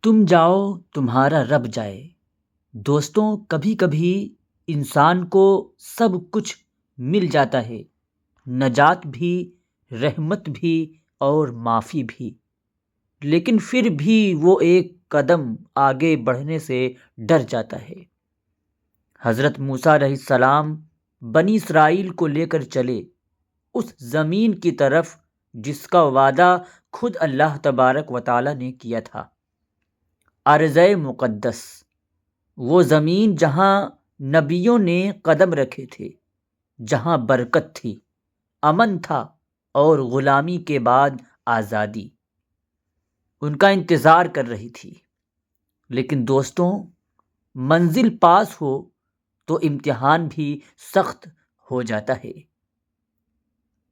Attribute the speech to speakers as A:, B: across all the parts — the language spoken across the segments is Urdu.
A: تم جاؤ تمہارا رب جائے۔ دوستوں، کبھی کبھی انسان کو سب کچھ مل جاتا ہے، نجات بھی، رحمت بھی اور معافی بھی، لیکن پھر بھی وہ ایک قدم آگے بڑھنے سے ڈر جاتا ہے۔ حضرت موسیٰ علیہ السلام بنی اسرائیل کو لے کر چلے اس زمین کی طرف جس کا وعدہ خود اللہ تبارک و تعالی نے کیا تھا، ارض مقدس، وہ زمین جہاں نبیوں نے قدم رکھے تھے، جہاں برکت تھی، امن تھا اور غلامی کے بعد آزادی ان کا انتظار کر رہی تھی۔ لیکن دوستوں، منزل پاس ہو تو امتحان بھی سخت ہو جاتا ہے۔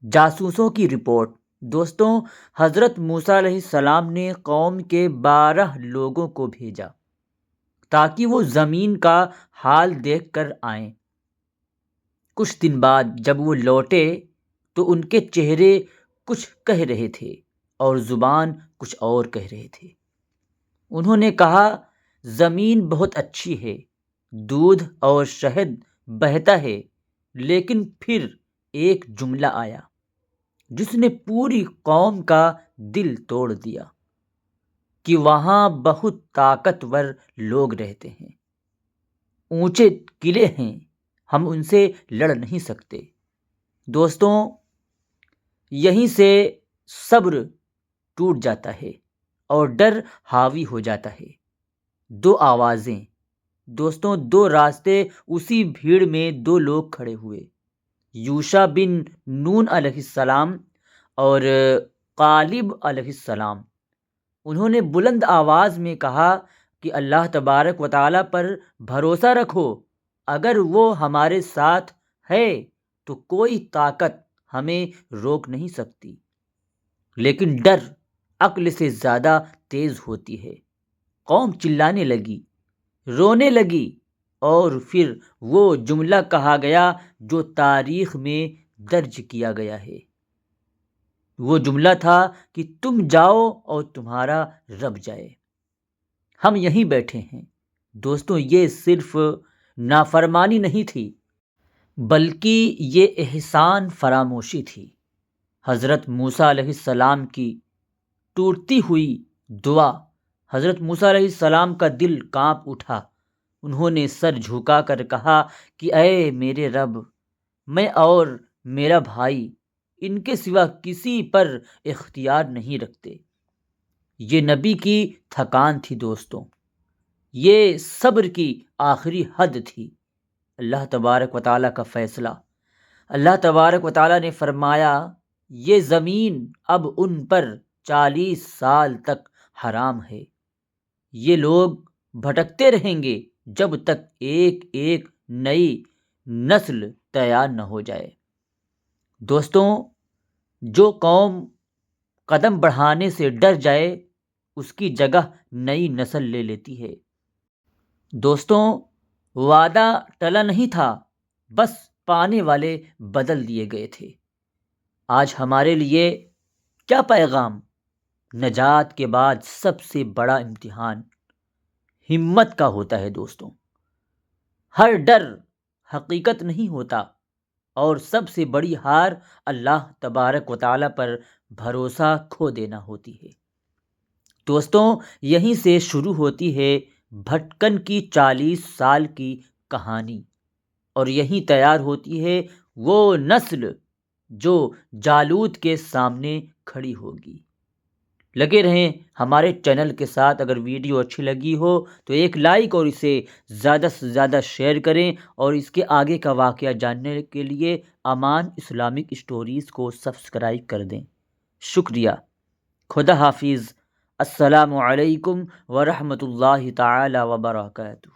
A: جاسوسوں کی رپورٹ۔ دوستوں، حضرت موسیٰ علیہ السلام نے قوم کے 12 لوگوں کو بھیجا تاکہ وہ زمین کا حال دیکھ کر آئیں۔ کچھ دن بعد جب وہ لوٹے تو ان کے چہرے کچھ کہہ رہے تھے اور زبان کچھ اور کہہ رہے تھے۔ انہوں نے کہا، زمین بہت اچھی ہے، دودھ اور شہد بہتا ہے، لیکن پھر ایک جملہ آیا جس نے پوری قوم کا دل توڑ دیا کہ وہاں بہت طاقتور لوگ رہتے ہیں، اونچے قلعے ہیں، ہم ان سے لڑ نہیں سکتے۔ دوستوں، یہیں سے صبر ٹوٹ جاتا ہے اور ڈر حاوی ہو جاتا ہے۔ 2 آوازیں۔ دوستوں، 2 راستے۔ اسی بھیڑ میں 2 لوگ کھڑے ہوئے، یوشع بن نون علیہ السلام اور کالب علیہ السلام۔ انہوں نے بلند آواز میں کہا کہ اللہ تبارک و تعالی پر بھروسہ رکھو، اگر وہ ہمارے ساتھ ہے تو کوئی طاقت ہمیں روک نہیں سکتی۔ لیکن ڈر عقل سے زیادہ تیز ہوتی ہے۔ قوم چلانے لگی، رونے لگی، اور پھر وہ جملہ کہا گیا جو تاریخ میں درج کیا گیا ہے۔ وہ جملہ تھا کہ تم جاؤ اور تمہارا رب جائے، ہم یہیں بیٹھے ہیں۔ دوستوں، یہ صرف نافرمانی نہیں تھی، بلکہ یہ احسان فراموشی تھی۔ حضرت موسیٰ علیہ السلام کی ٹوٹتی ہوئی دعا۔ حضرت موسیٰ علیہ السلام کا دل کانپ اٹھا۔ انہوں نے سر جھکا کر کہا کہ اے میرے رب، میں اور میرا بھائی ان کے سوا کسی پر اختیار نہیں رکھتے۔ یہ نبی کی تھکان تھی دوستوں، یہ صبر کی آخری حد تھی۔ اللہ تبارک و تعالیٰ کا فیصلہ۔ اللہ تبارک و تعالیٰ نے فرمایا، یہ زمین اب ان پر 40 سال تک حرام ہے۔ یہ لوگ بھٹکتے رہیں گے جب تک ایک ایک نئی نسل تیار نہ ہو جائے۔ دوستوں، جو قوم قدم بڑھانے سے ڈر جائے اس کی جگہ نئی نسل لے لیتی ہے۔ دوستوں، وعدہ ٹلا نہیں تھا، بس پانے والے بدل دیے گئے تھے۔ آج ہمارے لیے کیا پیغام؟ نجات کے بعد سب سے بڑا امتحان ہمت کا ہوتا ہے دوستوں۔ ہر ڈر حقیقت نہیں ہوتا، اور سب سے بڑی ہار اللہ تبارک و تعالی پر بھروسہ کھو دینا ہوتی ہے۔ دوستوں، یہیں سے شروع ہوتی ہے بھٹکن کی 40 سال کی کہانی، اور یہیں تیار ہوتی ہے وہ نسل جو جالوت کے سامنے کھڑی ہوگی۔ لگے رہیں ہمارے چینل کے ساتھ۔ اگر ویڈیو اچھی لگی ہو تو ایک لائک اور اسے زیادہ سے زیادہ شیئر کریں، اور اس کے آگے کا واقعہ جاننے کے لیے امان اسلامک اسٹوریز کو سبسکرائب کر دیں۔ شکریہ۔ خدا حافظ۔ السلام علیکم ورحمۃ اللہ تعالی وبرکاتہ۔